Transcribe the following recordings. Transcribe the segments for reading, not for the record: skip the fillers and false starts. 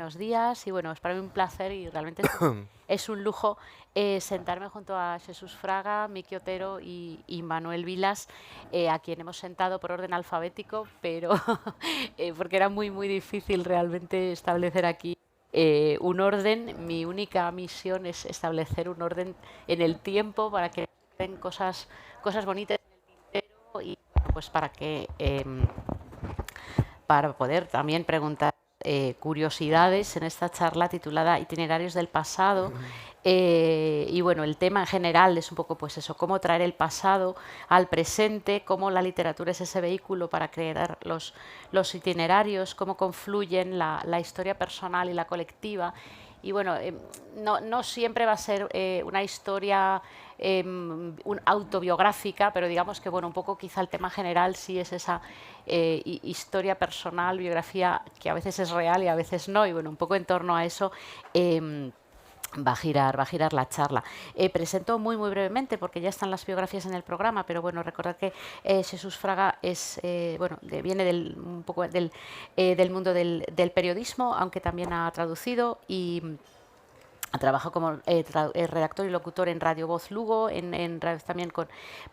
buenos días y bueno, es para mí un placer y realmente es un lujo sentarme junto a Jesús Fraga, Miki Otero y Manuel Vilas, a quien hemos sentado por orden alfabético, pero porque era muy difícil realmente establecer aquí un orden. Mi única misión es establecer un orden en el tiempo para que den cosas bonitas en el tintero y bueno, pues para poder también preguntar curiosidades en esta charla titulada Itinerarios del pasado. Y bueno, el tema en general es un poco pues eso, cómo traer el pasado al presente, cómo la literatura es ese vehículo para crear los itinerarios, cómo confluyen la historia personal y la colectiva. Y bueno, no siempre va a ser una historia autobiográfica, pero digamos que bueno, un poco quizá el tema general sí es esa historia personal, biografía que a veces es real y a veces no, y bueno, un poco en torno a eso va a girar la charla. Presento muy brevemente, porque ya están las biografías en el programa, pero bueno, recordad que Jesús Fraga es, viene un poco del mundo del periodismo, aunque también ha traducido y trabaja como redactor y locutor en Radio Voz Lugo, también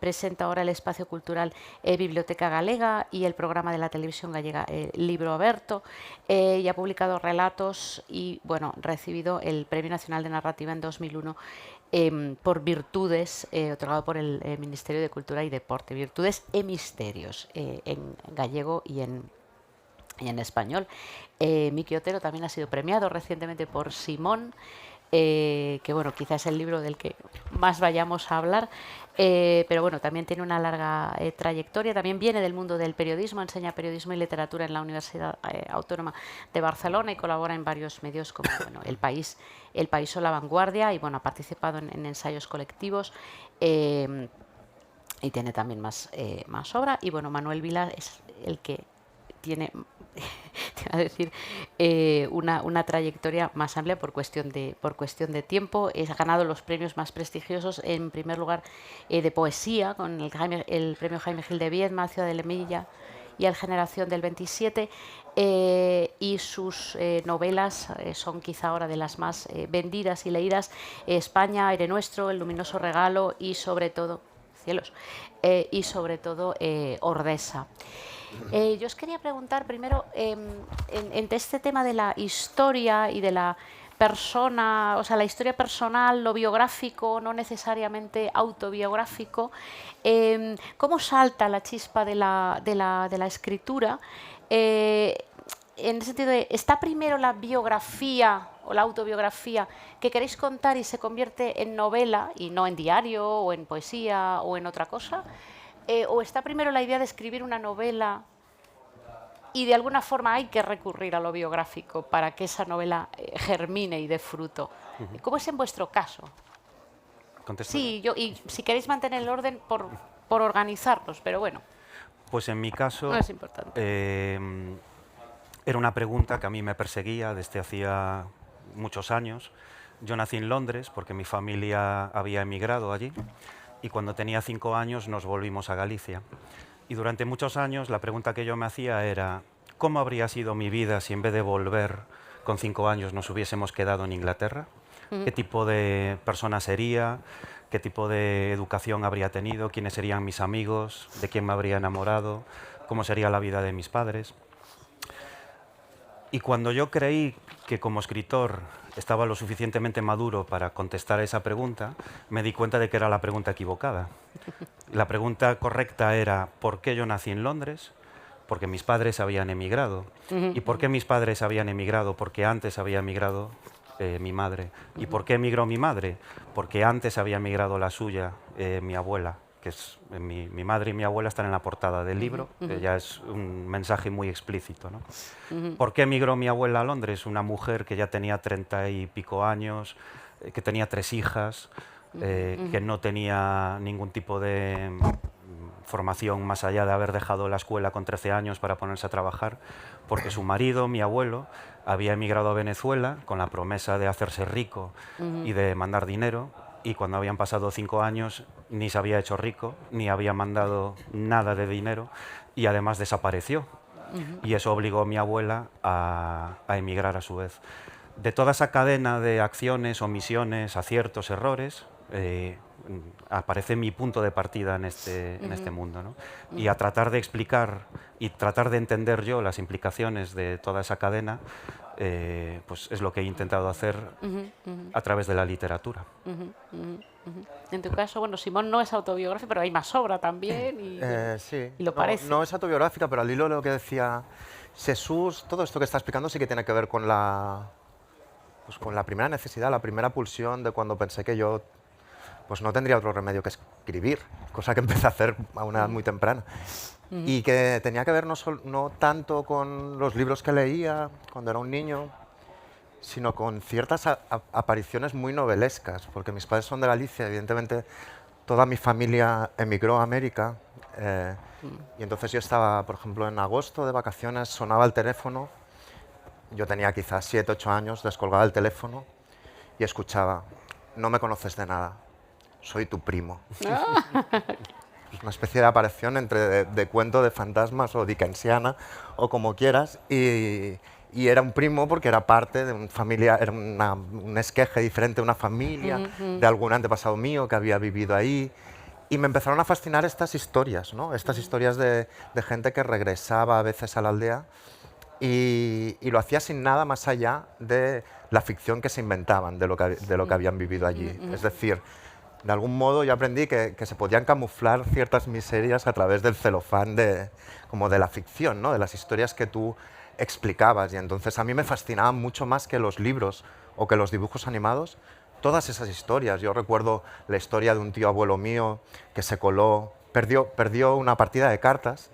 presenta ahora el espacio cultural Biblioteca Galega y el programa de la televisión gallega Libro Aberto, y ha publicado relatos y bueno, recibido el Premio Nacional de Narrativa en 2001 por Virtudes, otorgado por el Ministerio de Cultura y Deporte. Virtudes e Misterios, en gallego y en español. Miki Otero también ha sido premiado recientemente por Simón, que bueno, quizás es el libro del que más vayamos a hablar, pero bueno, también tiene una larga trayectoria, también viene del mundo del periodismo, enseña periodismo y literatura en la Universidad Autónoma de Barcelona y colabora en varios medios como bueno, El País o La Vanguardia, y bueno, ha participado en ensayos colectivos, y tiene también más obra. Y bueno, Manuel Vila es el que tiene te iba a decir, una trayectoria más amplia por cuestión de tiempo. Ha ganado los premios más prestigiosos, en primer lugar de poesía, con el premio Jaime Gil de Viedma, Ciudad de Lemilla y El Generación del 27, y sus novelas son quizá ahora de las más vendidas y leídas: España, Aire Nuestro, El Luminoso Regalo y sobre todo, cielos, Ordesa. Yo os quería preguntar primero, entre este tema de la historia y de la persona, o sea, la historia personal, lo biográfico, no necesariamente autobiográfico, ¿cómo salta la chispa de la escritura? En el sentido de, ¿está primero la biografía o la autobiografía que queréis contar y se convierte en novela y no en diario o en poesía o en otra cosa? ¿O está primero la idea de escribir una novela y de alguna forma hay que recurrir a lo biográfico para que esa novela germine y dé fruto? ¿Cómo es en vuestro caso? ¿Contesto yo? Sí, y si queréis mantener el orden por organizarlos, pero bueno. Pues en mi caso no es importante. Era una pregunta que a mí me perseguía desde hacía muchos años. Yo nací en Londres porque mi familia había emigrado allí, y cuando tenía 5 años nos volvimos a Galicia. Y durante muchos años la pregunta que yo me hacía era: ¿cómo habría sido mi vida si en vez de volver con 5 años nos hubiésemos quedado en Inglaterra? ¿Qué tipo de persona sería? ¿Qué tipo de educación habría tenido? ¿Quiénes serían mis amigos? ¿De quién me habría enamorado? ¿Cómo sería la vida de mis padres? Y cuando yo creí que como escritor estaba lo suficientemente maduro para contestar a esa pregunta, me di cuenta de que era la pregunta equivocada. La pregunta correcta era: ¿por qué yo nací en Londres? Porque mis padres habían emigrado. ¿Y por qué mis padres habían emigrado? Porque antes había emigrado mi madre. ¿Y por qué emigró mi madre? Porque antes había emigrado la suya, mi abuela, que es mi madre y mi abuela están en la portada del libro, que ya es un mensaje muy explícito, ¿no? ¿Por qué emigró mi abuela a Londres? Una mujer que ya tenía 30 y pico años, que tenía 3 hijas, que no tenía ningún tipo de formación más allá de haber dejado la escuela con 13 años para ponerse a trabajar, porque su marido, mi abuelo, había emigrado a Venezuela con la promesa de hacerse rico y de mandar dinero, y cuando habían pasado 5 años ni se había hecho rico, ni había mandado nada de dinero, y además desapareció. Y eso obligó a mi abuela a emigrar a su vez. De toda esa cadena de acciones, omisiones, aciertos, errores, aparece mi punto de partida en este mundo, ¿no? Y a tratar de explicar y tratar de entender yo las implicaciones de toda esa cadena, pues es lo que he intentado hacer a través de la literatura. En tu caso, bueno, Simón no es autobiográfico, pero hay más obra también Sí, y lo parece. no es autobiográfica, pero al hilo de lo que decía Jesús, todo esto que está explicando sí que tiene que ver con pues con la primera necesidad, la primera pulsión de cuando pensé que yo pues no tendría otro remedio que escribir, cosa que empecé a hacer a una edad muy temprana. Y que tenía que ver no tanto con los libros que leía cuando era un niño, sino con ciertas apariciones muy novelescas, porque mis padres son de Galicia, evidentemente toda mi familia emigró a América, y entonces yo estaba, por ejemplo, en agosto de vacaciones, sonaba el teléfono, yo tenía quizás 7, 8 años, descolgaba el teléfono y escuchaba: no me conoces de nada, soy tu primo. Es una especie de aparición entre de cuento de fantasmas o dickensiana o como quieras, y era un primo porque era parte de una familia, era un esqueje diferente de una familia, de algún antepasado mío que había vivido ahí. Y me empezaron a fascinar estas historias, ¿no? Estas historias de gente que regresaba a veces a la aldea y lo hacía sin nada más allá de la ficción que se inventaban de lo que habían vivido allí. Es decir, de algún modo yo aprendí que se podían camuflar ciertas miserias a través del celofán como de la ficción, ¿no? De las historias que tú explicabas. Y entonces a mí me fascinaban mucho más que los libros o que los dibujos animados todas esas historias. Yo recuerdo la historia de un tío abuelo mío que se coló, perdió una partida de cartas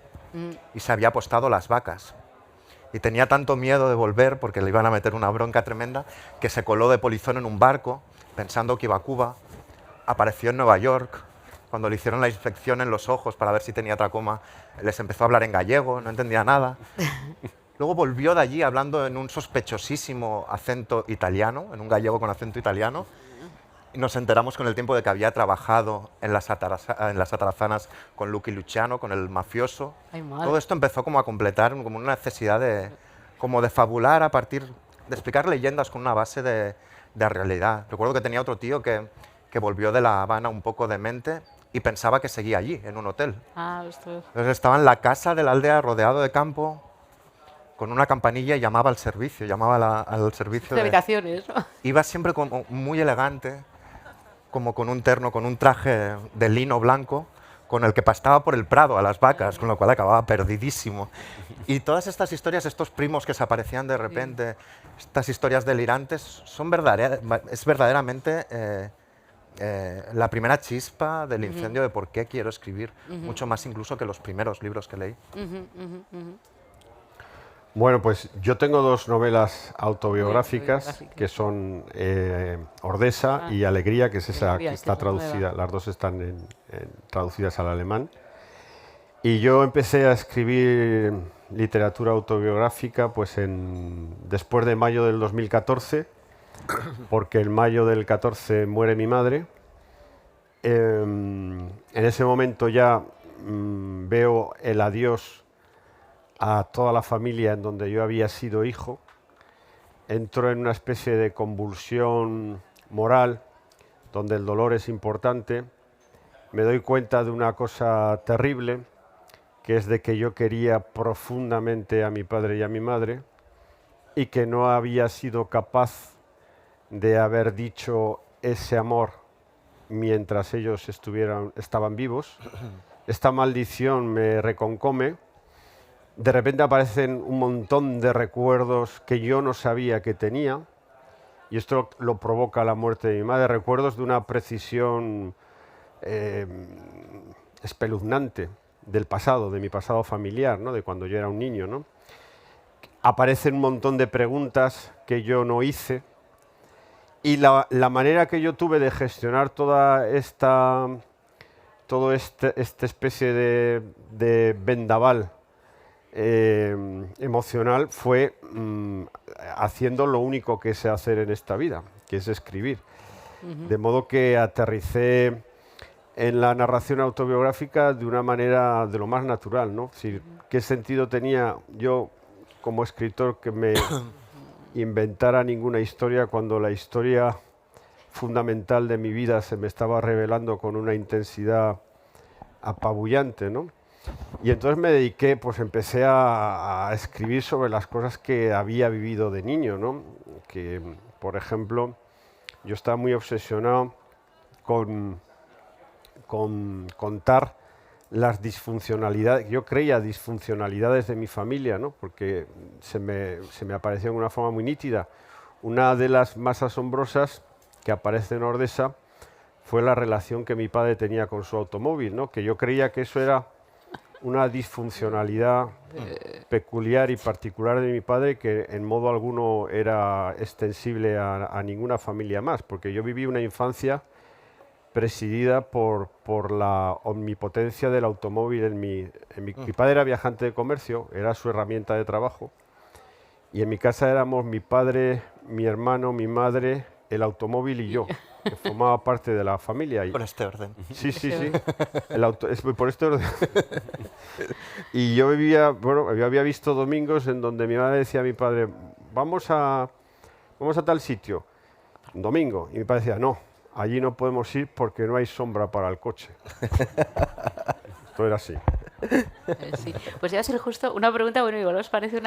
y se había apostado las vacas. Y tenía tanto miedo de volver porque le iban a meter una bronca tremenda que se coló de polizón en un barco pensando que iba a Cuba. Apareció en Nueva York, cuando le hicieron la inspección en los ojos para ver si tenía tracoma, les empezó a hablar en gallego, no entendía nada. Luego volvió de allí hablando en un sospechosísimo acento italiano, en un gallego con acento italiano, y nos enteramos con el tiempo de que había trabajado en las atarazanas con Lucky Luciano, con el mafioso. Ay, madre. Todo esto empezó como a completar como una necesidad de fabular a partir de explicar leyendas con una base de realidad. Recuerdo que tenía otro tío que volvió de La Habana un poco demente y pensaba que seguía allí, en un hotel. Entonces estaba en la casa de la aldea rodeado de campo, con una campanilla y llamaba al servicio, al servicio de habitaciones, ¿no? Iba siempre como muy elegante, como con un terno, con un traje de lino blanco, con el que pastaba por el prado a las vacas, con lo cual acababa perdidísimo. Y todas estas historias, estos primos que se aparecían de repente, estas historias delirantes, es verdaderamente la primera chispa del incendio de por qué quiero escribir, mucho más incluso que los primeros libros que leí. Bueno, pues yo tengo dos novelas autobiográficas que son Ordesa y Alegría, que es esa que está traducida, las dos están traducidas al alemán. Y yo empecé a escribir literatura autobiográfica pues después de mayo del 2014, porque en mayo del 14 muere mi madre. En ese momento ya veo el adiós a toda la familia en donde yo había sido hijo. Entro en una especie de convulsión moral donde el dolor es importante. Me doy cuenta de una cosa terrible, que es de que yo quería profundamente a mi padre y a mi madre y que no había sido capaz de haber dicho ese amor mientras ellos estaban vivos. Esta maldición me reconcome. De repente aparecen un montón de recuerdos que yo no sabía que tenía, y esto lo provoca la muerte de mi madre, recuerdos de una precisión espeluznante del pasado, de mi pasado familiar, ¿no? De cuando yo era un niño, ¿no? Aparecen un montón de preguntas que yo no hice, y la manera que yo tuve de gestionar toda esta especie de vendaval emocional fue haciendo lo único que sé hacer en esta vida, que es escribir. De modo que aterricé en la narración autobiográfica de una manera de lo más natural, ¿no? Es decir, ¿qué sentido tenía yo como escritor que me inventara ninguna historia cuando la historia fundamental de mi vida se me estaba revelando con una intensidad apabullante, ¿no? Y entonces me dediqué, pues empecé a escribir sobre las cosas que había vivido de niño, ¿no? Que, por ejemplo, yo estaba muy obsesionado con contar las disfuncionalidades, yo creía disfuncionalidades de mi familia, ¿no? Porque se me apareció de una forma muy nítida. Una de las más asombrosas que aparece en Ordesa fue la relación que mi padre tenía con su automóvil, ¿no? Que yo creía que eso era una disfuncionalidad peculiar y particular de mi padre que en modo alguno era extensible a ninguna familia más, porque yo viví una infancia presidida por la omnipotencia del automóvil mi padre era viajante de comercio, era su herramienta de trabajo, y en mi casa éramos mi padre, mi hermano, mi madre, el automóvil y yo, que formaba parte de la familia. Con este orden. Sí, sí, sí. Por este orden. Y yo vivía, bueno, yo había visto domingos en donde mi madre decía a mi padre, vamos a tal sitio, un domingo. Y mi padre decía, no, allí no podemos ir porque no hay sombra para el coche. Esto era así. Sí. Pues ya va a ser justo una pregunta, bueno, igual os parece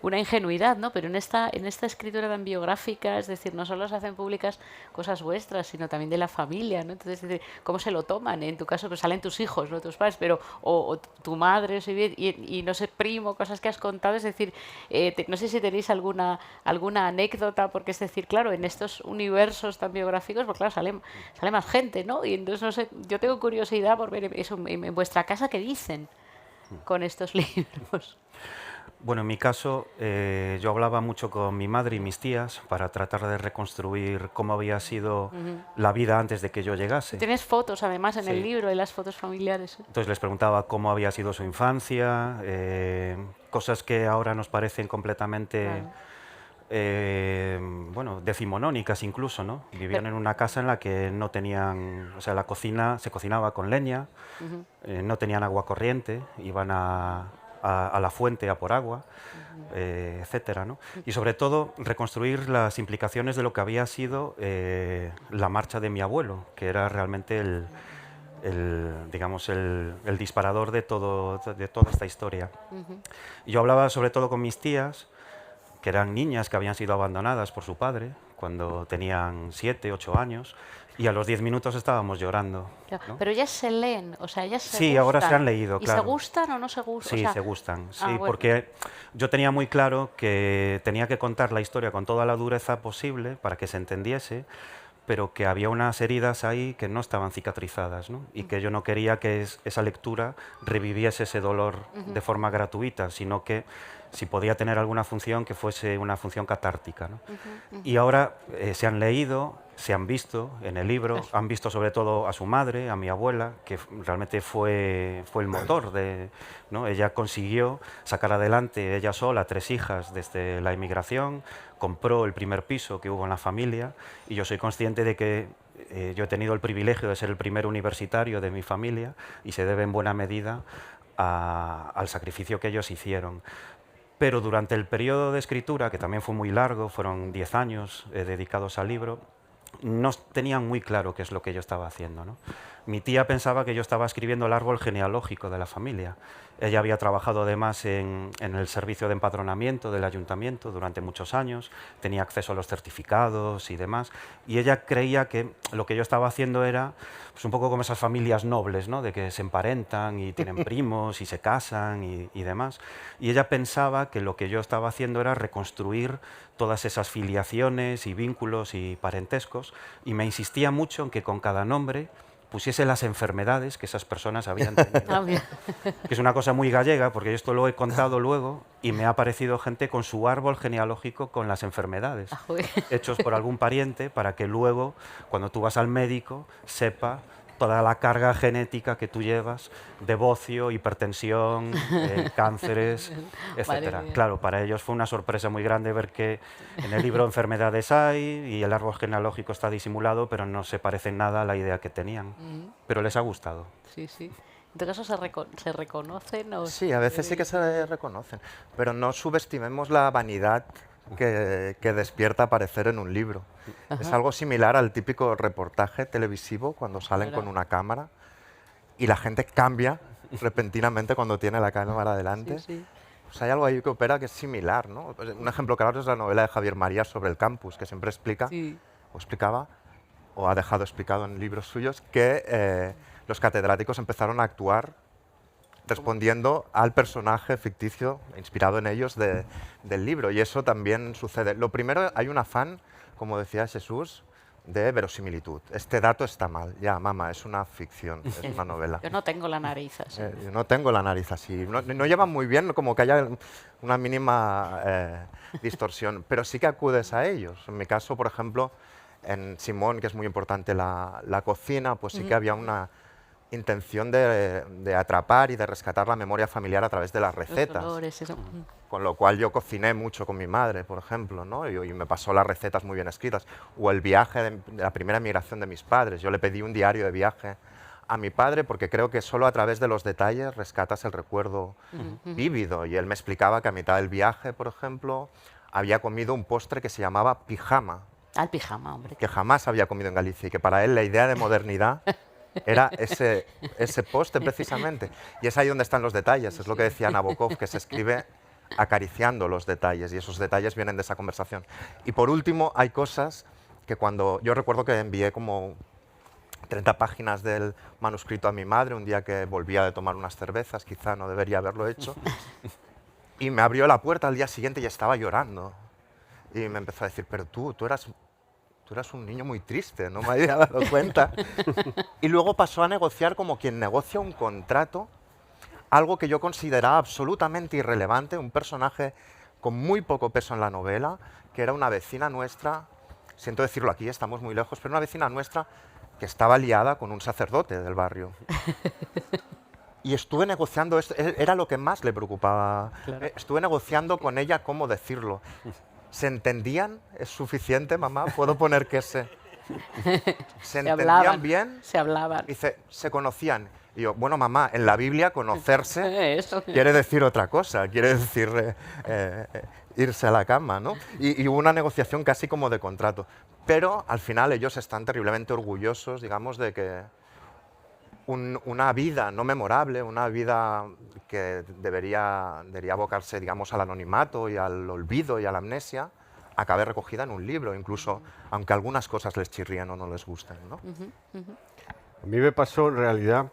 una ingenuidad, ¿no? Pero en esta escritura tan biográfica, es decir, no solo se hacen públicas cosas vuestras, sino también de la familia, ¿no? Entonces, es decir, ¿cómo se lo toman? En tu caso, pues salen tus hijos, no tus padres, pero o tu madre, o y no sé, primo, cosas que has contado, es decir, no sé si tenéis alguna anécdota, porque es decir, claro, en estos universos tan biográficos, pues claro, sale más gente, ¿no? Y entonces, no sé, yo tengo curiosidad por ver eso en vuestra casa, ¿qué dicen con estos libros? Bueno, en mi caso, yo hablaba mucho con mi madre y mis tías para tratar de reconstruir cómo había sido la vida antes de que yo llegase. Tienes fotos, además, en Sí. el libro, y las fotos familiares. Entonces les preguntaba cómo había sido su infancia, cosas que ahora nos parecen completamente, bueno, decimonónicas incluso, ¿no? Vivían en una casa en la que no tenían, o sea, la cocina se cocinaba con leña, no tenían agua corriente, iban a la fuente a por agua, etcétera, ¿no? Y sobre todo reconstruir las implicaciones de lo que había sido la marcha de mi abuelo, que era realmente digamos, el disparador de toda esta historia. Y yo hablaba sobre todo con mis tías, que eran niñas que habían sido abandonadas por su padre cuando tenían 7, 8 años, y a los 10 minutos estábamos llorando. Claro, ¿no? pero ellas se leen, o sea, ellas se Sí, gustan. ahora se han leído, ¿Y claro. se gustan o no se gustan? Sí, O sea, se gustan, sí, bueno. porque yo tenía muy claro que tenía que contar la historia con toda la dureza posible para que se entendiese, pero que había unas heridas ahí que no estaban cicatrizadas, ¿no? Y que yo no quería que esa lectura reviviese ese dolor de forma gratuita, sino que si podía tener alguna función, que fuese una función catártica, ¿no? Y ahora se han leído, se han visto en el libro, han visto sobre todo a su madre, a mi abuela, que realmente fue el motor ¿no? Ella consiguió sacar adelante ella sola 3 hijas desde la inmigración, compró el primer piso que hubo en la familia, y yo soy consciente de que yo he tenido el privilegio de ser el primer universitario de mi familia, y se debe en buena medida al sacrificio que ellos hicieron. Pero durante el periodo de escritura, que también fue muy largo, fueron 10 años dedicados al libro, no tenían muy claro qué es lo que yo estaba haciendo, ¿no? Mi tía pensaba que yo estaba escribiendo el árbol genealógico de la familia. Ella había trabajado además en el servicio de empadronamiento del ayuntamiento durante muchos años, tenía acceso a los certificados y demás, y ella creía que lo que yo estaba haciendo era pues, un poco como esas familias nobles, ¿no? De que se emparentan y tienen primos y se casan y demás. Y ella pensaba que lo que yo estaba haciendo era reconstruir todas esas filiaciones y vínculos y parentescos, y me insistía mucho en que con cada nombre pusiese las enfermedades que esas personas habían tenido. Que es una cosa muy gallega, porque yo esto lo he contado luego y me ha aparecido gente con su árbol genealógico con las enfermedades, hechos por algún pariente, para que luego, cuando tú vas al médico, sepa toda la carga genética que tú llevas de bocio, hipertensión, cánceres, etcétera. mía. Claro, para ellos fue una sorpresa muy grande ver que en el libro enfermedades hay y el árbol genealógico está disimulado, pero no se parece en nada a la idea que tenían. Pero les ha gustado. Sí, sí. En todo caso, ¿se reconocen o Sí, a veces sí que se reconocen, pero no subestimemos la vanidad que despierta aparecer en un libro. Es algo similar al típico reportaje televisivo cuando salen con Claro. una cámara y la gente cambia repentinamente cuando tiene la cámara delante. Sí, sí. Pues hay algo ahí que opera que es similar, ¿no? Pues un ejemplo claro es la novela de Javier Marías sobre el campus, que siempre explica, Sí. o explicaba, o ha dejado explicado en libros suyos, que los catedráticos empezaron a actuar respondiendo al personaje ficticio inspirado en ellos del libro. Y eso también sucede. Lo primero, hay un afán, como decía Jesús, de verosimilitud. Este dato está mal. Ya, mamá, es una ficción, es una novela. Yo no tengo la nariz así. Yo no tengo la nariz así. No llevan muy bien como que haya una mínima distorsión, pero sí que acudes a ellos. En mi caso, por ejemplo, en Simón, que es muy importante la cocina, pues sí que había una intención de atrapar y de rescatar la memoria familiar a través de las Los recetas. olores, eso. Con lo cual yo cociné mucho con mi madre, por ejemplo, ¿no? y me pasó las recetas muy bien escritas. O el viaje de la primera migración de mis padres. Yo le pedí un diario de viaje a mi padre porque creo que solo a través de los detalles rescatas el recuerdo vívido. Y él me explicaba que a mitad del viaje, por ejemplo, había comido un postre que se llamaba pijama, Al pijama, hombre. que jamás había comido en Galicia y que para él la idea de modernidad era ese postre precisamente. Y es ahí donde están los detalles, es lo que decía Nabokov, que se escribe acariciando los detalles y esos detalles vienen de esa conversación. Y por último, hay cosas que cuando yo recuerdo que envié como 30 páginas del manuscrito a mi madre un día que volvía de tomar unas cervezas, quizá no debería haberlo hecho, y me abrió la puerta al día siguiente y estaba llorando. Y me empezó a decir, pero tú eras un niño muy triste, no me había dado cuenta. Y luego pasó a negociar como quien negocia un contrato, algo que yo consideraba absolutamente irrelevante, un personaje con muy poco peso en la novela, que era una vecina nuestra, siento decirlo aquí, estamos muy lejos, pero una vecina nuestra que estaba liada con un sacerdote del barrio. Y estuve negociando esto, era lo que más le preocupaba. Claro. Estuve negociando con ella cómo decirlo. ¿Se entendían? ¿Es suficiente, mamá? ¿Puedo poner que se entendían hablaban, bien? Se hablaban. Dice, se conocían. Y yo, bueno, mamá, en la Biblia conocerse Eso. quiere decir otra cosa, quiere decir irse a la cama, ¿no? Y hubo una negociación casi como de contrato. Pero al final ellos están terriblemente orgullosos, digamos, de que una vida no memorable, una vida que debería abocarse, digamos, al anonimato y al olvido y a la amnesia, acabe recogida en un libro, incluso aunque algunas cosas les chirrían o no les gusten, ¿no? A mí me pasó en realidad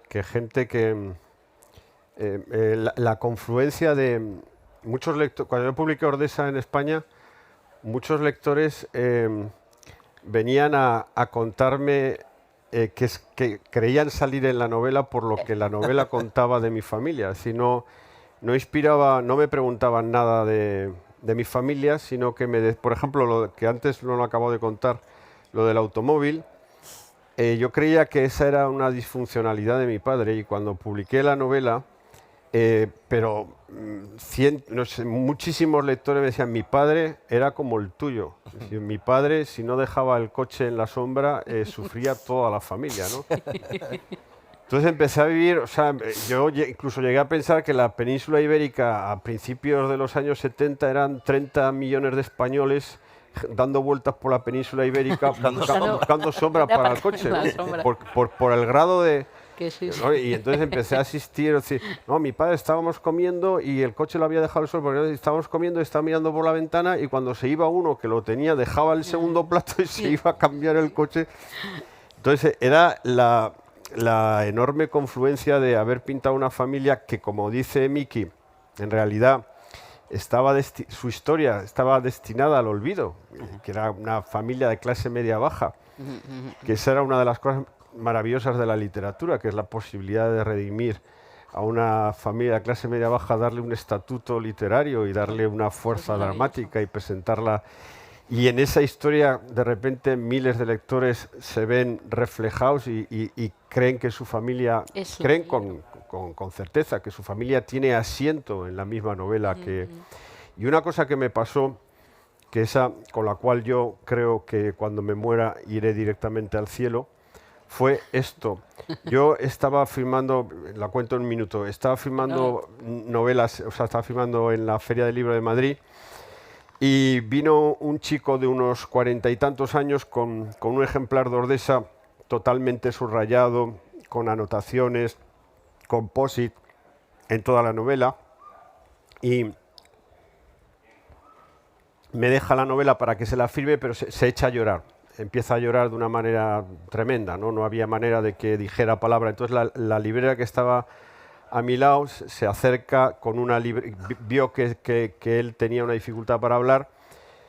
que gente que la confluencia de muchos lectores, cuando yo publiqué Ordesa en España, muchos lectores venían a contarme que creían salir en la novela por lo que la novela contaba de mi familia. Si no inspiraba, no me preguntaban nada de mi familia, sino que por ejemplo, lo que antes no lo acabo de contar, lo del automóvil, yo creía que esa era una disfuncionalidad de mi padre y cuando publiqué la novela, pero no sé, muchísimos lectores me decían, mi padre era como el tuyo. Es decir, mi padre, si no dejaba el coche en la sombra, sufría toda la familia, ¿no? Entonces empecé a vivir, o sea, yo incluso llegué a pensar que la península ibérica a principios de los años 70 eran 30 millones de españoles dando vueltas por la península ibérica buscando sombra para el coche, ¿no? por el grado de... Que sí, sí. ¿no? Y entonces empecé a asistir, decir, no, mi padre estábamos comiendo y el coche lo había dejado al sol porque estábamos comiendo y estaba mirando por la ventana y cuando se iba uno que lo tenía dejaba el segundo plato y se iba a cambiar el coche. Entonces era la enorme confluencia de haber pintado una familia que, como dice Miki, en realidad su historia estaba destinada al olvido, que era una familia de clase media baja, que esa era una de las cosas maravillosas de la literatura, que es la posibilidad de redimir a una familia de clase media baja, darle un estatuto literario y darle una fuerza dramática y presentarla. Y en esa historia, de repente, miles de lectores se ven reflejados y creen que su familia, Eso, creen claro. con certeza que su familia tiene asiento en la misma novela. Y una cosa que me pasó, que esa con la cual yo creo que cuando me muera iré directamente al cielo, fue esto. Yo estaba firmando, la cuento en un minuto, estaba No, firmando novelas, o sea, estaba firmando en la Feria del Libro de Madrid y vino un chico de unos 40 y tantos años con un ejemplar de Ordesa totalmente subrayado, con anotaciones, con post-it en toda la novela, y me deja la novela para que se la firme, pero se echa a llorar. Empieza a llorar de una manera tremenda, ¿no? No había manera de que dijera palabra. Entonces la librera que estaba a mi lado se acerca con una vio que él tenía una dificultad para hablar,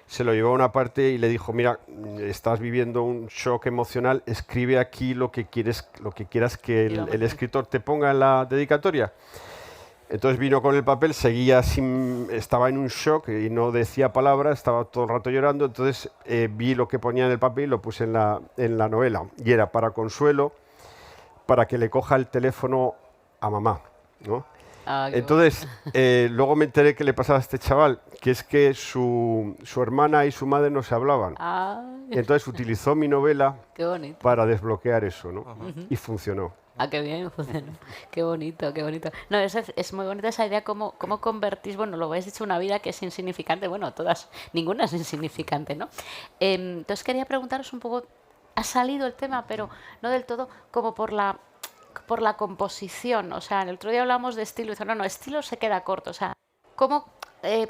se lo llevó a una parte y le dijo, mira, estás viviendo un shock emocional, escribe aquí lo que quieras que el escritor te ponga en la dedicatoria. Entonces vino con el papel, estaba en un shock y no decía palabra, estaba todo el rato llorando, entonces vi lo que ponía en el papel y lo puse en la novela. Y era para consuelo, para que le coja el teléfono a mamá, ¿no? ah, qué bonito. Entonces, luego me enteré que le pasaba a este chaval, que es que su hermana y su madre no se hablaban. Ah, Entonces utilizó mi novela qué bonito. para desbloquear eso, ¿no? Y funcionó. Ah, qué bien, funcionó. Qué bonito, qué bonito. No, es muy bonita esa idea, cómo convertís, bueno, lo habéis dicho, una vida que es insignificante, bueno, todas, ninguna es insignificante, ¿no? Entonces quería preguntaros un poco, ha salido el tema, pero no del todo, como por la composición, o sea, el otro día hablamos de estilo, y dice, no, estilo se queda corto, o sea, ¿cómo,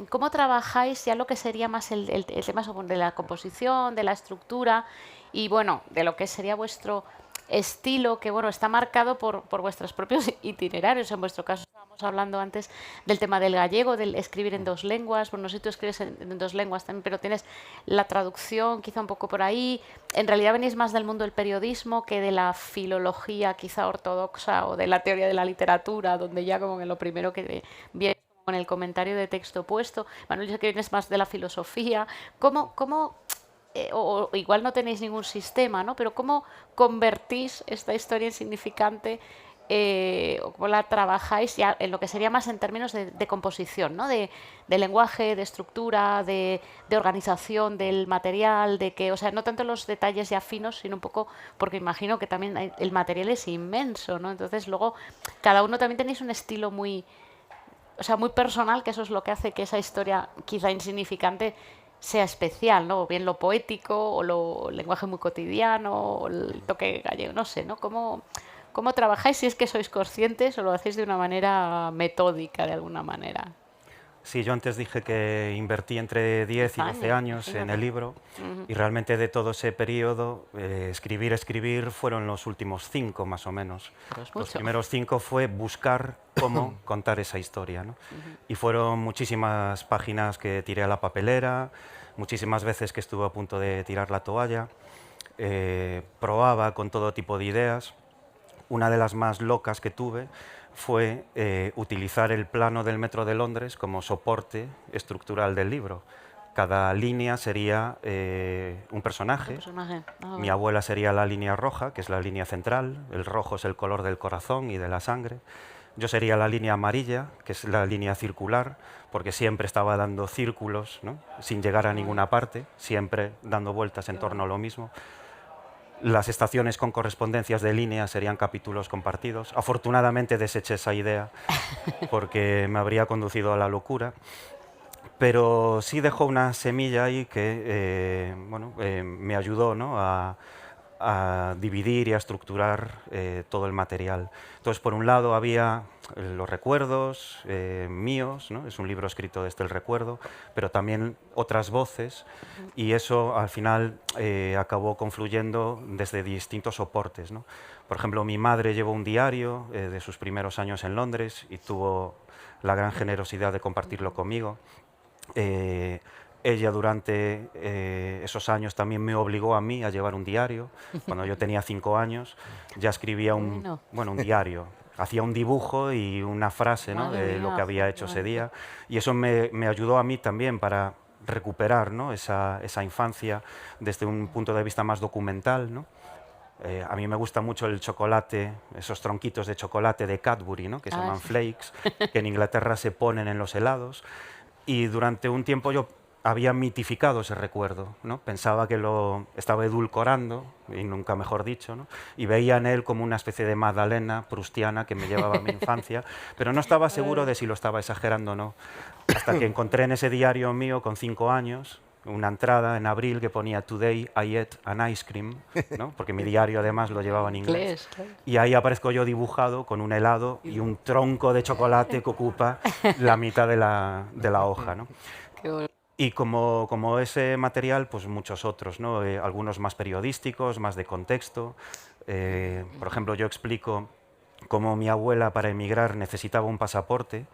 cómo trabajáis ya lo que sería más el tema de la composición, de la estructura y, bueno, de lo que sería vuestro estilo que bueno está marcado por vuestros propios itinerarios. En vuestro caso estábamos hablando antes del tema del gallego, del escribir en dos lenguas. Bueno, no sé si tú escribes en dos lenguas también, pero tienes la traducción quizá un poco por ahí. En realidad venís más del mundo del periodismo que de la filología quizá ortodoxa o de la teoría de la literatura, donde ya como que lo primero que viene con el comentario de texto puesto. Manuel, yo sé que vienes más de la filosofía. ¿Cómo o igual no tenéis ningún sistema, ¿no? Pero ¿cómo convertís esta historia insignificante o cómo la trabajáis ya en lo que sería más en términos de composición, ¿no? De lenguaje, de estructura, de organización del material, de que, o sea, no tanto los detalles ya finos, sino un poco, porque imagino que también el material es inmenso, ¿no? Entonces luego cada uno también tenéis un estilo muy, o sea, muy personal, que eso es lo que hace que esa historia quizá insignificante sea especial, ¿no? O bien lo poético, o el lenguaje muy cotidiano, o el toque gallego, no sé, ¿no? ¿Cómo trabajáis si es que sois conscientes o lo hacéis de una manera metódica, de alguna manera? Sí, yo antes dije que invertí entre 10 y 12 años en el fíjate. libro y realmente de todo ese periodo, escribir fueron los últimos 5 más o menos. Pero es Los mucho. primeros 5 fue buscar cómo contar esa historia, ¿no? Y fueron muchísimas páginas que tiré a la papelera, muchísimas veces que estuve a punto de tirar la toalla, probaba con todo tipo de ideas. Una de las más locas que tuve fue utilizar el plano del Metro de Londres como soporte estructural del libro. Cada línea sería un personaje. Personaje. Ah, Mi vale. abuela sería la línea roja, que es la línea central. El rojo es el color del corazón y de la sangre. Yo sería la línea amarilla, que es la línea circular, porque siempre estaba dando círculos, ¿no? Sin llegar a ninguna parte, siempre dando vueltas en torno a lo mismo. Las estaciones con correspondencias de línea serían capítulos compartidos. Afortunadamente deseché esa idea porque me habría conducido a la locura, pero sí dejó una semilla ahí que me ayudó, ¿no? a dividir y a estructurar todo el material. Entonces, por un lado había los recuerdos míos, ¿no? Es un libro escrito desde el recuerdo, pero también otras voces, y eso al final acabó confluyendo desde distintos soportes, ¿no? Por ejemplo, mi madre llevó un diario de sus primeros años en Londres y tuvo la gran generosidad de compartirlo conmigo. Ella durante esos años también me obligó a mí a llevar un diario. Cuando yo tenía 5 años ya escribía Bueno, un diario. Hacía un dibujo y una frase, ¿no? madre de lo que mía, había hecho ese efectivamente. día. Y eso me ayudó a mí también para recuperar, ¿no? esa infancia desde un punto de vista más documental, ¿no? A mí me gusta mucho el chocolate, esos tronquitos de chocolate de Cadbury, ¿no? Que se llaman sí. flakes, que en Inglaterra se ponen en los helados. Y durante un tiempo yo había mitificado ese recuerdo, ¿no? Pensaba que lo estaba edulcorando, y nunca mejor dicho, ¿no? Y veía en él como una especie de Magdalena prustiana que me llevaba a mi infancia, pero no estaba seguro de si lo estaba exagerando o no. Hasta que encontré en ese diario mío con 5 años una entrada en abril que ponía Today I ate an ice cream, ¿no? Porque mi diario además lo llevaba en inglés. Claro. Y ahí aparezco yo dibujado con un helado y un tronco de chocolate que ocupa la mitad de la hoja, ¿no? Qué bueno. Y como ese material, pues muchos otros, ¿no? Algunos más periodísticos, más de contexto. Por ejemplo, yo explico cómo mi abuela para emigrar necesitaba un pasaporte,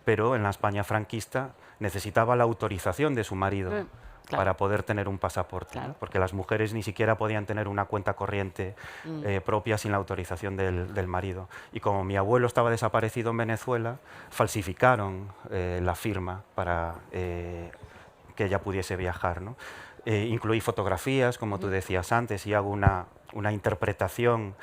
pero en la España franquista necesitaba la autorización de su marido Claro. para poder tener un pasaporte, Claro. ¿no? Porque las mujeres ni siquiera podían tener una cuenta corriente propia sin la autorización del marido. Y como mi abuelo estaba desaparecido en Venezuela, falsificaron la firma para que ella pudiese viajar, ¿no? Incluí fotografías, como tú decías antes, y hago una interpretación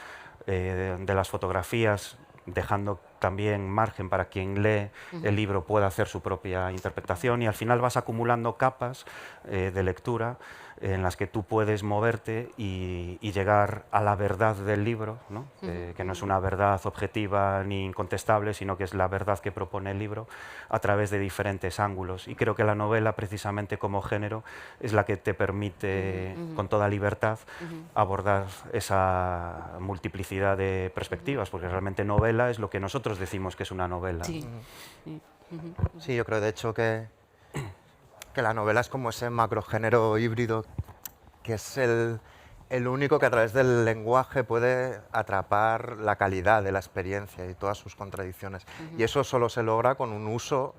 de las fotografías, dejando también margen para quien lee el libro pueda hacer su propia interpretación, y al final vas acumulando capas de lectura en las que tú puedes moverte y llegar a la verdad del libro, ¿no? Que no es una verdad objetiva ni incontestable, sino que es la verdad que propone el libro a través de diferentes ángulos. Y creo que la novela, precisamente como género, es la que te permite con toda libertad abordar esa multiplicidad de perspectivas, porque realmente novela es lo que nosotros decimos que es una novela. Sí. Sí. Sí, yo creo de hecho que la novela es como ese macrogénero híbrido que es el único que a través del lenguaje puede atrapar la calidad de la experiencia y todas sus contradicciones. Y eso solo se logra con un uso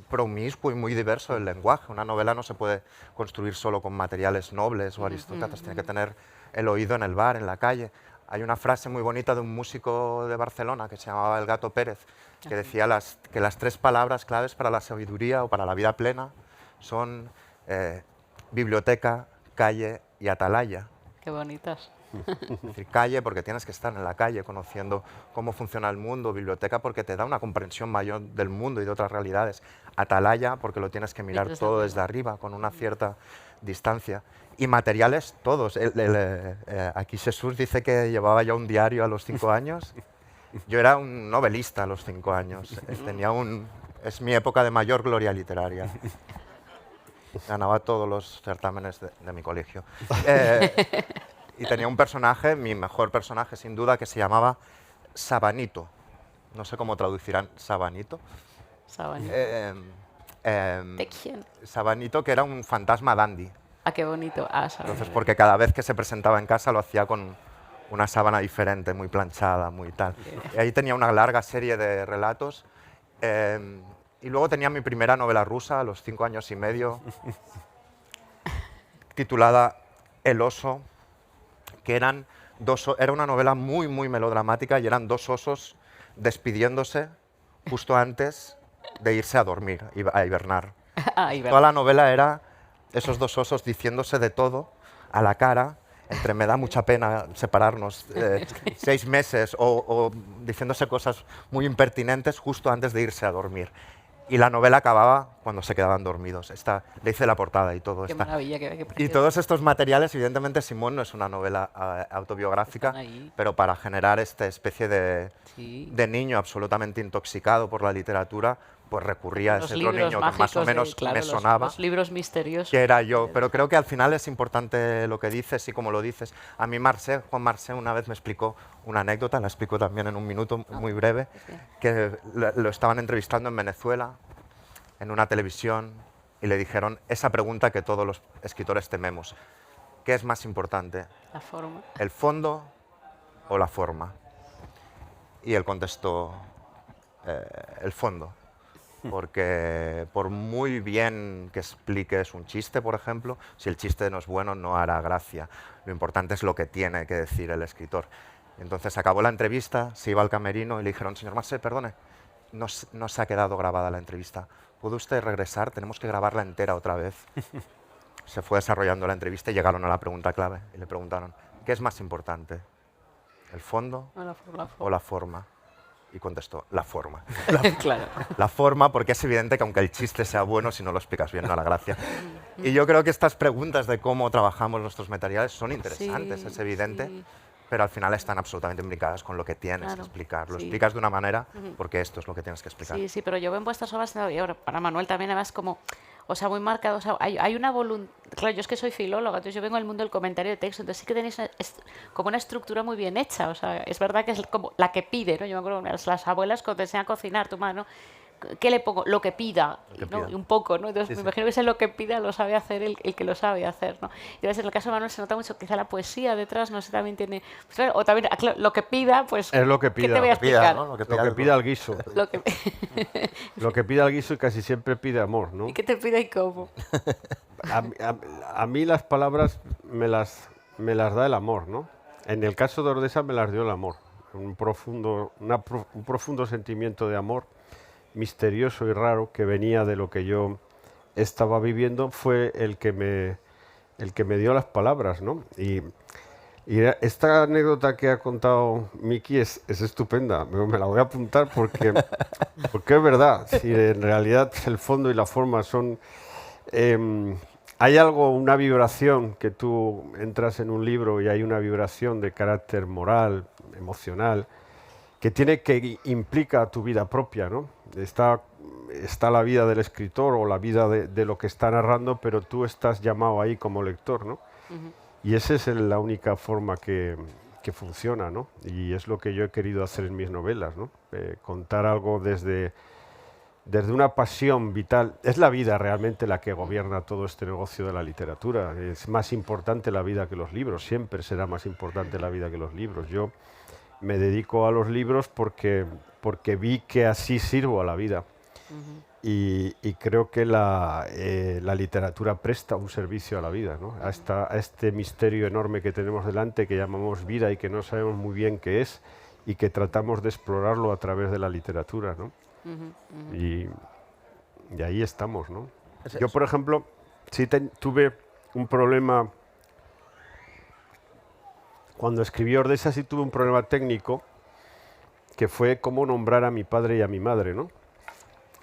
promiscuo y muy diverso del lenguaje. Una novela no se puede construir solo con materiales nobles o aristócratas, tiene que tener el oído en el bar, en la calle. Hay una frase muy bonita de un músico de Barcelona que se llamaba El Gato Pérez, que decía que las 3 palabras claves para la sabiduría o para la vida plena son biblioteca, calle y atalaya. Qué bonitas. Es decir, calle porque tienes que estar en la calle conociendo cómo funciona el mundo, biblioteca porque te da una comprensión mayor del mundo y de otras realidades, atalaya porque lo tienes que mirar todo desde arriba con una cierta distancia. Y materiales todos. Aquí Jesús dice que llevaba ya un diario a los 5 años. Yo era un novelista a los 5 años. Es mi época de mayor gloria literaria. Ganaba todos los certámenes de mi colegio. Y tenía un personaje, mi mejor personaje sin duda, que se llamaba Sabanito. No sé cómo traducirán Sabanito. Sabanito. ¿De quién? Sabanito, que era un fantasma dandy. Ah, qué bonito. Ah, Sabanito. Entonces, porque cada vez que se presentaba en casa lo hacía con una sábana diferente, muy planchada, muy tal. Y ahí tenía una larga serie de relatos. Y luego tenía mi primera novela rusa a los 5 años y medio, titulada El oso, que era una novela muy, muy melodramática y eran 2 osos despidiéndose justo antes de irse a dormir, a hibernar. Toda la novela era esos 2 osos diciéndose de todo a la cara, entre me da mucha pena separarnos 6 meses o diciéndose cosas muy impertinentes justo antes de irse a dormir. Y la novela acababa cuando se quedaban dormidos. Le hice la portada y todo. Qué maravilla, qué y todos estos materiales, evidentemente Simón no es una novela autobiográfica, pero para generar esta especie de niño absolutamente intoxicado por la literatura, pues recurría a ese otro niño que más o menos me sonaba. Los libros misteriosos. Que era yo, pero creo que al final es importante lo que dices y cómo lo dices. A mí Juan Marcé una vez me explicó una anécdota, la explico también en un minuto muy breve, que lo estaban entrevistando en Venezuela, en una televisión, y le dijeron esa pregunta que todos los escritores tememos. ¿Qué es más importante? La forma. ¿El fondo o la forma? Y él contestó, el fondo. Porque por muy bien que expliques un chiste, por ejemplo, si el chiste no es bueno, no hará gracia. Lo importante es lo que tiene que decir el escritor. Entonces acabó la entrevista, se iba al camerino y le dijeron, señor Marcé, perdone, no se ha quedado grabada la entrevista. ¿puede usted regresar? Tenemos que grabarla entera otra vez. Se fue desarrollando la entrevista y llegaron a la pregunta clave y le preguntaron, ¿qué es más importante? ¿El fondo o la forma? Y contestó, la forma. Claro. La forma, porque es evidente que aunque el chiste sea bueno, si no lo explicas bien, no la gracia. Y yo creo que estas preguntas de cómo trabajamos nuestros materiales son interesantes, Sí, es evidente, sí. pero al final están absolutamente imbricadas con lo que tienes que Claro, explicar. Lo sí. explicas de una manera porque esto es lo que tienes que explicar. Sí, sí, pero yo veo en vuestras obras, y ahora para Manuel también, además, como, o sea, muy marcado, o sea, hay una voluntad, claro, yo es que soy filóloga, entonces yo vengo del mundo del comentario de texto, entonces sí que tenéis como una estructura muy bien hecha, o sea, es verdad que es como la que pide, ¿no? Yo me acuerdo, las abuelas cuando te enseñan a cocinar, tu mano, ¿qué le pongo? Lo que pida, Lo que ¿no? pida. Y un poco, ¿no? Entonces Sí, me sí. imagino que ese lo que pida lo sabe hacer el que lo sabe hacer, ¿no? Y entonces en el caso de Manuel se nota mucho quizá la poesía detrás, no sé, también tiene, pues, claro, o también, claro, lo que pida, pues, Es lo que ¿qué pida. te voy a Lo que pida, explicar? ¿no? Lo que Lo que el- pida el guiso. Lo que... Lo que pida el guiso y casi siempre pide amor, ¿no? ¿Y qué te pide y cómo? A mí las palabras me las da el amor, ¿no? En el caso de Ordesa me las dio el amor. Un profundo sentimiento de amor, misterioso y raro, que venía de lo que yo estaba viviendo, fue el que me dio las palabras, ¿no? Y esta anécdota que ha contado Miki es estupenda. Me la voy a apuntar porque es verdad. Si en realidad el fondo y la forma son... hay algo, una vibración, que tú entras en un libro y hay una vibración de carácter moral, emocional, que implica tu vida propia, ¿no? Está la vida del escritor o la vida de lo que está narrando, pero tú estás llamado ahí como lector, ¿no? Y esa es la única forma que funciona, ¿no? Y es lo que yo he querido hacer en mis novelas, ¿no? Contar algo desde una pasión vital. Es la vida realmente la que gobierna todo este negocio de la literatura. Es más importante la vida que los libros, siempre será más importante la vida que los libros. Yo me dedico a los libros porque vi que así sirvo a la vida. Y creo que la literatura presta un servicio a la vida, ¿no? A este misterio enorme que tenemos delante, que llamamos vida y que no sabemos muy bien qué es, y que tratamos de explorarlo a través de la literatura, ¿no? Y ahí estamos, ¿no? Yo, por ejemplo, sí tuve un problema. Cuando escribí Ordesa sí tuve un problema técnico, que fue cómo nombrar a mi padre y a mi madre, ¿no?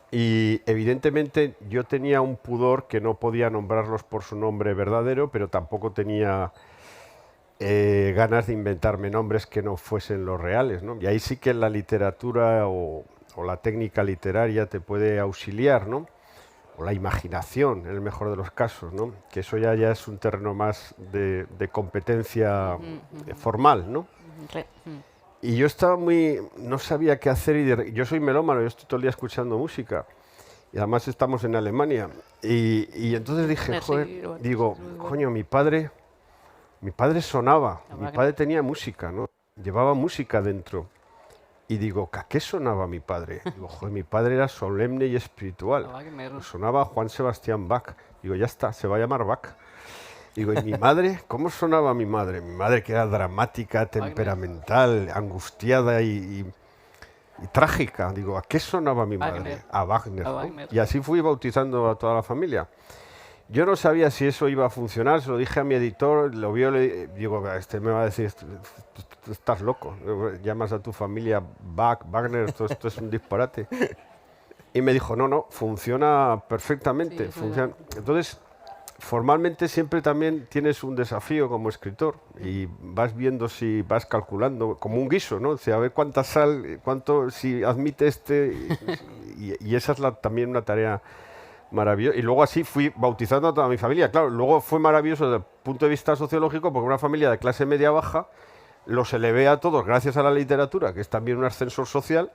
Y evidentemente yo tenía un pudor que no podía nombrarlos por su nombre verdadero, pero tampoco tenía ganas de inventarme nombres que no fuesen los reales, ¿no? Y ahí sí que la literatura o la técnica literaria te puede auxiliar, ¿no? O la imaginación, en el mejor de los casos, ¿no? Que eso ya es un terreno más de competencia formal, ¿no? Y yo estaba no sabía qué hacer, yo soy melómano, yo estoy todo el día escuchando música, y además estamos en Alemania, y entonces dije, joder, digo, coño, mi padre sonaba, mi padre tenía música, ¿no? Llevaba música dentro. Y digo, ¿a qué sonaba mi padre? Digo, joder, mi padre era solemne y espiritual. Sonaba Juan Sebastián Bach. Digo, ya está, se va a llamar Bach. Digo, ¿y mi madre? ¿Cómo sonaba mi madre? Mi madre, que era dramática, temperamental, angustiada y trágica. Digo, ¿a qué sonaba mi madre? A Wagner, ¿no? Y así fui bautizando a toda la familia. Yo no sabía si eso iba a funcionar, se lo dije a mi editor, lo vio, digo, este me va a decir, tú estás loco, llamas a tu familia Wagner, esto es un disparate. Y me dijo, no, funciona perfectamente. Sí, Entonces, formalmente siempre también tienes un desafío como escritor y vas viendo, si vas calculando, como un guiso, ¿no? O sea, a ver cuánta sal, si admite y esa es también una tarea maravilloso. Y luego así fui bautizando a toda mi familia. Claro, luego fue maravilloso desde el punto de vista sociológico, porque una familia de clase media-baja los elevé a todos, gracias a la literatura, que es también un ascensor social,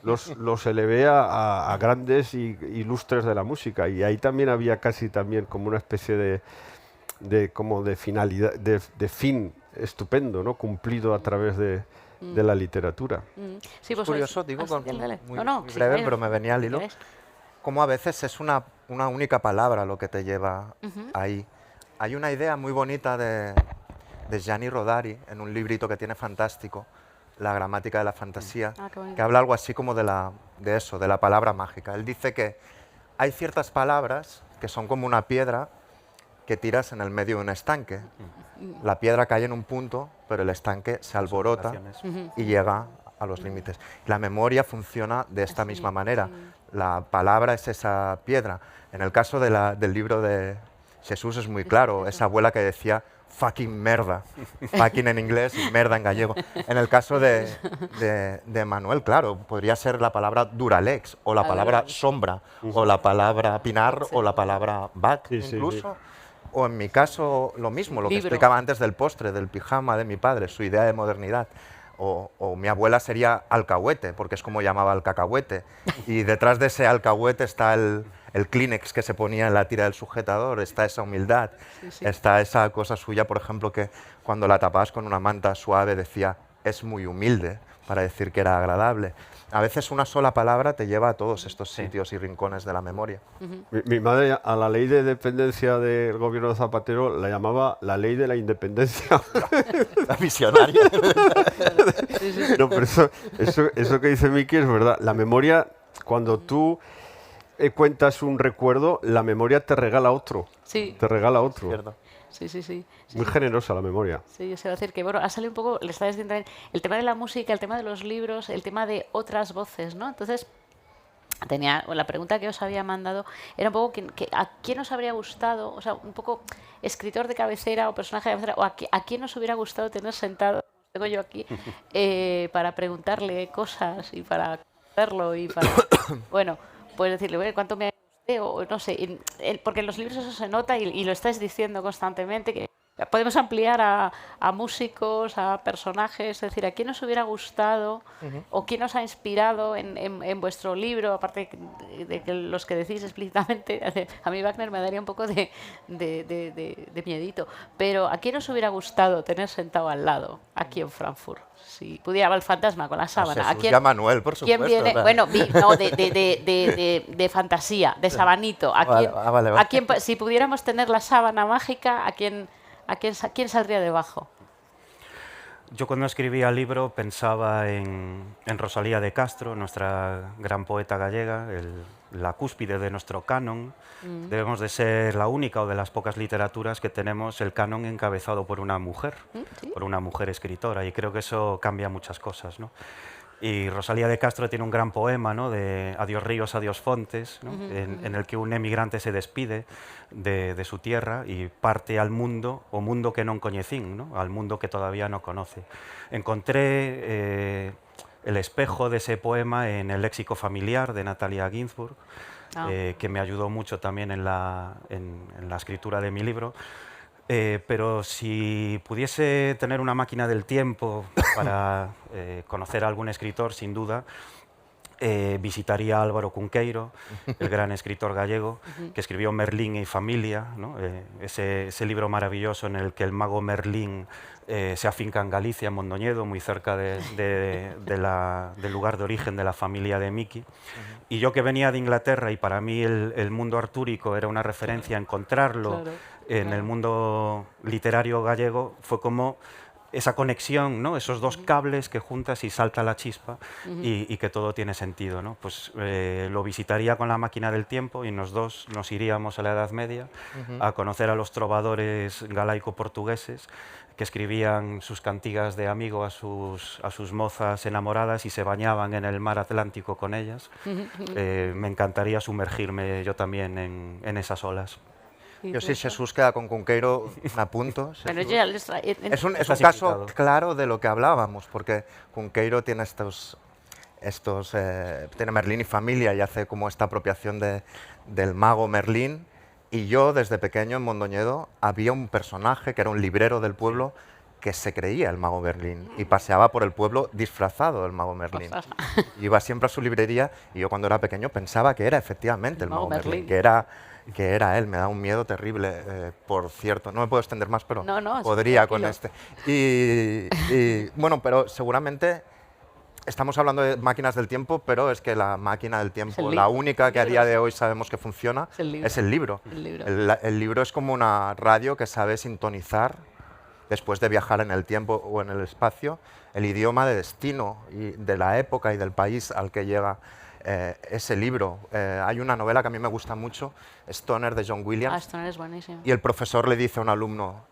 los elevé a grandes y ilustres de la música. Y ahí también había casi también como una especie de finalidad, de fin estupendo, ¿no? Cumplido a través de la literatura. Sí, Es pues curioso, digo, muy sí, breve, sí, pero me venía al si hilo. quieres. Como a veces es una única palabra lo que te lleva ahí. Hay una idea muy bonita de Gianni Rodari, en un librito que tiene fantástico, La gramática de la fantasía, Qué bonito. que habla algo así como de eso, de la palabra mágica. Él dice que hay ciertas palabras que son como una piedra que tiras en el medio de un estanque. La piedra cae en un punto, pero el estanque se alborota y llega a los límites. La memoria funciona de esta misma manera. La palabra es esa piedra. En el caso del libro de Jesús es muy claro, esa abuela que decía fucking merda, fucking en inglés y merda en gallego. En el caso de Manuel, claro, podría ser la palabra duralex, o la palabra sombra, o la palabra pinar, o la palabra back, incluso. O en mi caso, lo mismo, lo que explicaba antes del postre, del pijama de mi padre, su idea de modernidad. O mi abuela sería alcahuete, porque es como llamaba al cacahuete. Y detrás de ese alcahuete está el Kleenex que se ponía en la tira del sujetador, está esa humildad, está esa cosa suya, por ejemplo, que cuando la tapabas con una manta suave decía, es muy humilde, para decir que era agradable. A veces una sola palabra te lleva a todos estos sitios y rincones de la memoria. Mi madre a la ley de dependencia del gobierno de Zapatero la llamaba la ley de la independencia. La visionaria. No, pero eso que dice Miki es verdad. La memoria, cuando tú cuentas un recuerdo, la memoria te regala otro. Sí. Te regala otro. Cierto. Sí. Muy generosa la memoria. Sí, yo sé decir que, bueno, ha salido un poco, le estaba diciendo también, el tema de la música, el tema de los libros, el tema de otras voces, ¿no? Entonces, la pregunta que os había mandado era un poco a quién os habría gustado, o sea, un poco escritor de cabecera o personaje de cabecera, o a quién os hubiera gustado tener sentado, tengo yo aquí, para preguntarle cosas y para verlo y para, bueno, pues decirle, bueno, ¿cuánto me o no sé, porque en los libros eso se nota y lo estáis diciendo constantemente, que podemos ampliar a músicos, a personajes, es decir, ¿a quién os hubiera gustado o quién os ha inspirado en vuestro libro, aparte de que los que decís explícitamente? A mí Wagner me daría un poco de miedito, pero ¿a quién os hubiera gustado tener sentado al lado aquí en Frankfurt? Si pudiera el fantasma con la sábana. ¿A quién? Manuel, por supuesto. ¿Quién viene? Bueno, no, de fantasía, de sabanito. ¿A quién, si pudiéramos tener la sábana mágica, quién saldría debajo? Yo cuando escribía el libro pensaba en Rosalía de Castro, nuestra gran poeta gallega, la cúspide de nuestro canon. Debemos de ser la única o de las pocas literaturas que tenemos el canon encabezado por una mujer, por una mujer escritora, y creo que eso cambia muchas cosas, ¿no? Y Rosalía de Castro tiene un gran poema, ¿no?, de Adiós ríos, adiós fontes, ¿no?, en el que un emigrante se despide de su tierra y parte al mundo, o mundo que non coñecín, ¿no?, al mundo que todavía no conoce. Encontré el espejo de ese poema en El léxico familiar de Natalia Ginzburg, que me ayudó mucho también en la escritura de mi libro. Pero si pudiese tener una máquina del tiempo para conocer a algún escritor, sin duda, visitaría a Álvaro Cunqueiro, el gran escritor gallego, que escribió Merlín y familia, ¿no? Ese libro maravilloso en el que el mago Merlín se afinca en Galicia, en Mondoñedo, muy cerca del lugar de origen de la familia de Miki. Y yo, que venía de Inglaterra y para mí el mundo artúrico era una referencia, encontrarlo en el mundo literario gallego fue como esa conexión, ¿no?, esos dos cables que juntas y salta la chispa y que todo tiene sentido, ¿no? Pues lo visitaría con la máquina del tiempo y nos iríamos a la Edad Media a conocer a los trovadores galaico-portugueses que escribían sus cantigas de amigo a sus mozas enamoradas y se bañaban en el mar Atlántico con ellas. Me encantaría sumergirme yo también en esas olas. Yo si Jesús queda con Cunqueiro, me apunto. Pero es un caso claro de lo que hablábamos, porque Cunqueiro tiene tiene Merlín y familia y hace como esta apropiación del mago Merlín. Y yo, desde pequeño en Mondoñedo, había un personaje que era un librero del pueblo que se creía el mago Merlín y paseaba por el pueblo disfrazado del mago Merlín. Iba siempre a su librería y yo, cuando era pequeño, pensaba que era efectivamente el mago Merlín, que era él. Me da un miedo terrible, por cierto. No me puedo extender más, pero podría con este. Y bueno, pero seguramente estamos hablando de máquinas del tiempo, pero es que la máquina del tiempo, la única que a día de hoy sabemos que funciona, es el libro. El libro es como una radio que sabe sintonizar, después de viajar en el tiempo o en el espacio, el idioma de destino y de la época y del país al que llega ese libro. Hay una novela que a mí me gusta mucho, Stoner, de John Williams, Stoner es buenísimo. y el profesor le dice a un alumno,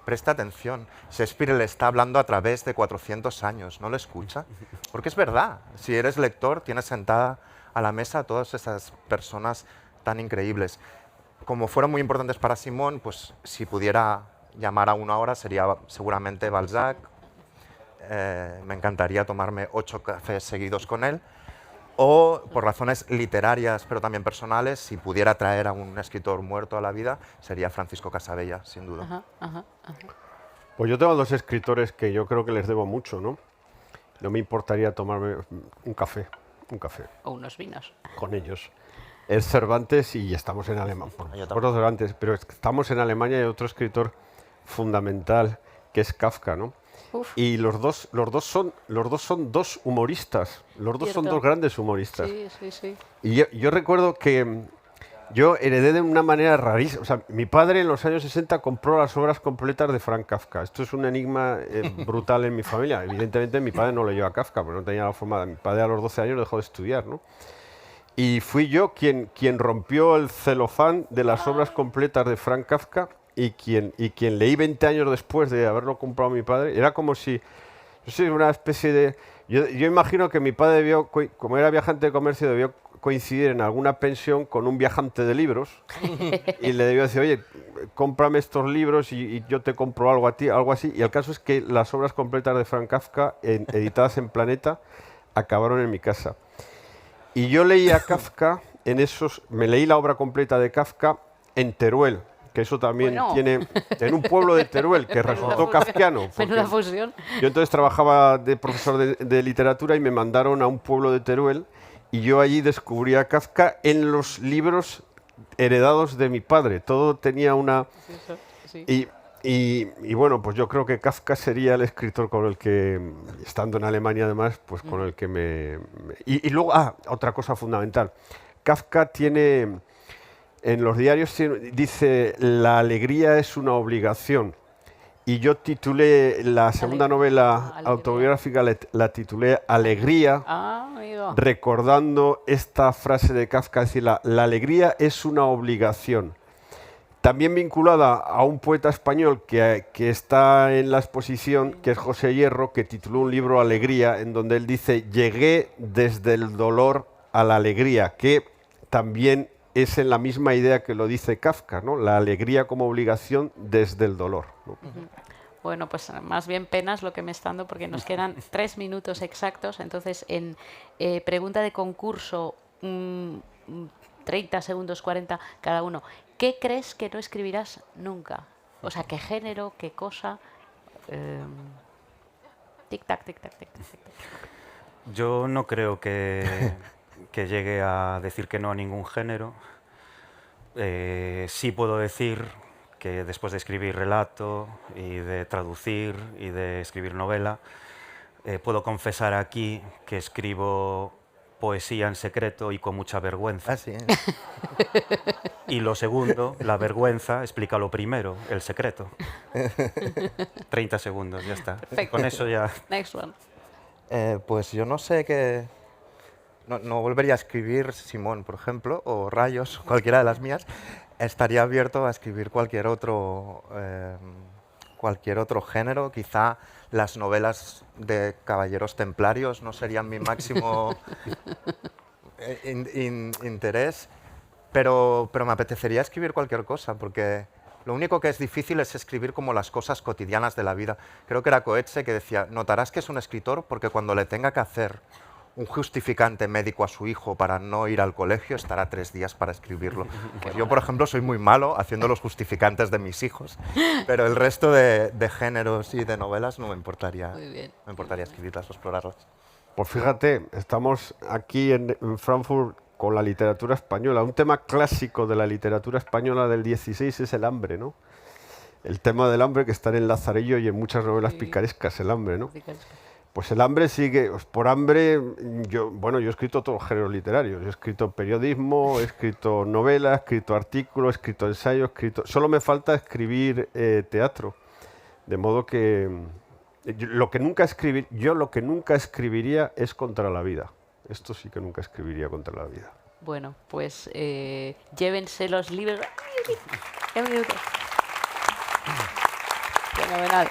presta atención, Shakespeare le está hablando a través de 400 años, ¿no lo escucha? Porque es verdad, si eres lector, tienes sentada a la mesa a todas esas personas tan increíbles. Como fueron muy importantes para Simón, pues si pudiera llamar a uno ahora sería seguramente Balzac. Me encantaría tomarme 8 cafés seguidos con él. O por razones literarias, pero también personales, si pudiera traer a un escritor muerto a la vida, sería Francisco Casabella, sin duda. Ajá, ajá, ajá. Pues yo tengo 2 escritores que yo creo que les debo mucho, ¿no? No me importaría tomarme un café O unos vinos. con ellos. Es Cervantes y estamos en Alemania. Yo Por Cervantes, pero estamos en Alemania y hay otro escritor fundamental que es Kafka, ¿no? Uf. Y los dos son 2 humoristas, los dos son Cierto. 2 grandes humoristas. Sí, sí, sí. Y yo recuerdo que yo heredé de una manera rarísima. O sea, mi padre en los años 60 compró las obras completas de Franz Kafka. Esto es un enigma brutal en mi familia. Evidentemente mi padre no leyó a Kafka, porque no tenía la forma. Mi padre a los 12 años dejó de estudiar, ¿no? Y fui yo quien rompió el celofán de las obras completas de Franz Kafka y quien leí 20 años después de haberlo comprado mi padre. Era como si, no sé, una especie de... Yo imagino que mi padre debió, como era viajante de comercio, debió coincidir en alguna pensión con un viajante de libros y le debió decir, oye, cómprame estos libros y yo te compro algo a ti, algo así. Y el caso es que las obras completas de Franz Kafka, editadas en Planeta, acabaron en mi casa. Y yo leí a Kafka me leí la obra completa de Kafka en Teruel, que eso también Bueno. tiene, en un pueblo de Teruel, que resultó kafkiano. Menuda porque fusión. yo entonces trabajaba de profesor de literatura y me mandaron a un pueblo de Teruel y yo allí descubrí a Kafka en los libros heredados de mi padre. Todo tenía una... Sí. Y bueno, pues yo creo que Kafka sería el escritor con el que, estando en Alemania además, pues con el que y luego, otra cosa fundamental. Kafka tiene, en los diarios dice, la alegría es una obligación. Y yo titulé la segunda novela Alegría. autobiográfica, la titulé Alegría, Amigo. recordando esta frase de Kafka, es decir, la alegría es una obligación. También vinculada a un poeta español que está en la exposición, que es José Hierro, que tituló un libro Alegría, en donde él dice, llegué desde el dolor a la alegría, que también es en la misma idea que lo dice Kafka, ¿no? La alegría como obligación desde el dolor, ¿no? Bueno, pues más bien penas lo que me está dando porque nos quedan 3 minutos exactos. Entonces, en pregunta de concurso, 30 segundos, 40 cada uno. ¿Qué crees que no escribirás nunca? O sea, ¿qué género, qué cosa? Tic-tac, tic-tac, tic-tac, tic-tac. Yo no creo que llegue a decir que no a ningún género. Sí puedo decir que después de escribir relato y de traducir y de escribir novela, puedo confesar aquí que escribo poesía en secreto y con mucha vergüenza. Así es. Y lo segundo, la vergüenza, explica lo primero, el secreto. 30 segundos, ya está. Perfecto. Con eso ya... Next one. Pues yo no sé qué... No volvería a escribir Simón, por ejemplo, o Rayos, o cualquiera de las mías. Estaría abierto a escribir cualquier otro género. Quizá las novelas de caballeros templarios no serían mi máximo interés, pero me apetecería escribir cualquier cosa, porque lo único que es difícil es escribir como las cosas cotidianas de la vida. Creo que era Coetzee que decía, notarás que es un escritor porque cuando le tenga que hacer un justificante médico a su hijo para no ir al colegio, estará 3 días para escribirlo. Pues yo, por ejemplo, soy muy malo haciendo los justificantes de mis hijos, pero el resto de géneros y de novelas no me importaría, Muy bien. me importaría escribirlas o explorarlas. Pues fíjate, estamos aquí en Frankfurt con la literatura española. Un tema clásico de la literatura española del 16 es el hambre, ¿no? El tema del hambre que está en el Lazarillo y en muchas novelas picarescas, el hambre, ¿no? Pues el hambre sigue, pues por hambre, yo he escrito todos los géneros literarios. Yo he escrito periodismo, he escrito novela, he escrito artículos, he escrito ensayos, solo me falta escribir teatro. De modo que yo lo que nunca escribiría es contra la vida. esto sí que nunca escribiría contra la vida. Bueno, pues llévense los libros. ¡Qué minutos! Fenomenal.